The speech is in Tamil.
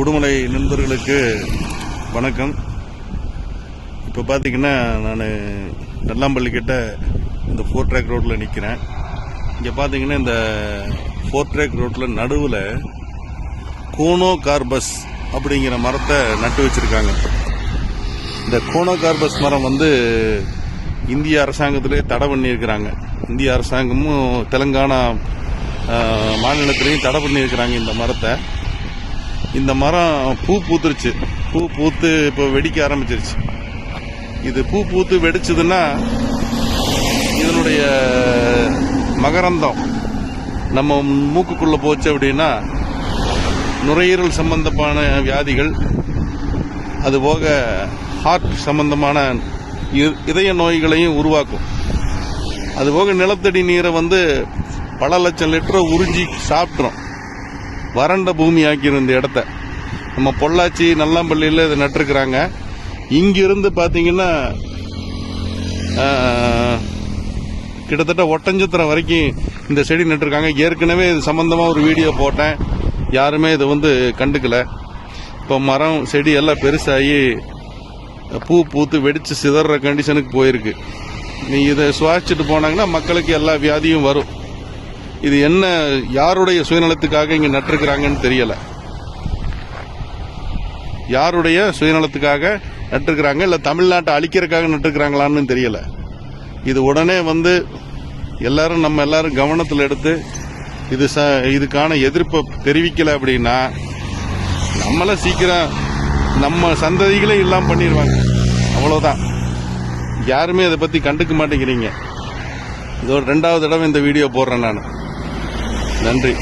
உடுமலை நண்பர்களுக்கு வணக்கம். இப்போ பார்த்தீங்கன்னா நான் நல்லாம்பள்ளி கிட்ட இந்த 4 ட்ராக் ரோட்டில் நிற்கிறேன். இங்கே பார்த்தீங்கன்னா இந்த 4 ட்ராக் ரோட்டில் நடுவில் கோனோகார்பஸ் அப்படிங்கிற மரத்தை நட்டு வச்சுருக்காங்க. இந்த கோனோகார்பஸ் மரம் இந்திய அரசாங்கத்திலே தடை பண்ணியிருக்கிறாங்க. இந்திய அரசாங்கமும் தெலுங்கானா மாநிலத்திலையும் தடை பண்ணியிருக்கிறாங்க இந்த மரத்தை. இந்த மரம் பூ பூத்துருச்சு. பூ பூத்து இப்போ வெடிக்க ஆரம்பிச்சிருச்சு. இது பூ பூத்து வெடிச்சதுன்னா இதனுடைய மகரந்தம் நம்ம மூக்குக்குள்ள போச்சு அப்படின்னா நுரையீரல் சம்பந்தமான வியாதிகள், அதுபோக ஹார்ட் சம்பந்தமான இதய நோய்களையும் உருவாக்கும். அதுபோக நிலத்தடி நீரை பல லட்சம் லிட்டரை உறிஞ்சி சாப்பிட்றோம். வறண்ட பூமி ஆக்கிரும் இந்த இடத்த. நம்ம பொள்ளாச்சி நல்லாம்பள்ளியில் இதை நட்டுருக்குறாங்க. இங்கிருந்து பார்த்தீங்கன்னா கிட்டத்தட்ட ஒட்டஞ்சத்திரம் வரைக்கும் இந்த செடி நட்டுருக்காங்க. ஏற்கனவே இது சம்பந்தமாக ஒரு வீடியோ போட்டேன். யாருமே இதை கண்டுக்கல. இப்போ மரம் செடி எல்லாம் பெருசாகி பூ பூத்து வெடித்து சிதற கண்டிஷனுக்கு போயிருக்கு. நீ இதை சுவாசிச்சுட்டு போனாங்கன்னா மக்களுக்கு எல்லா வியாதியும் வரும். இது என்ன, யாருடைய சுயநலத்துக்காக இங்க நட்டிருக்கிறாங்கன்னு தெரியல. யாருடைய சுயநலத்துக்காக நட்டிருக்கிறாங்க, இல்ல தமிழ்நாட்டை அழிக்கிறதுக்காக நட்டிருக்கிறாங்களான்னு தெரியல. இது உடனே எல்லாரும் நம்ம எல்லாரும் கவனத்தில் எடுத்து இதுக்கான எதிர்ப்பை தெரிவிக்கல அப்படின்னா நம்மள சீக்கிரம் நம்ம சந்ததிகளே இல்லாம பண்ணிடுவாங்க. அவ்வளவுதான். யாருமே அதை பத்தி கண்டுக்க மாட்டேங்கிறீங்க. இதோட 2வது தடவை இந்த வீடியோ போடுறேன் நான். நன்றி.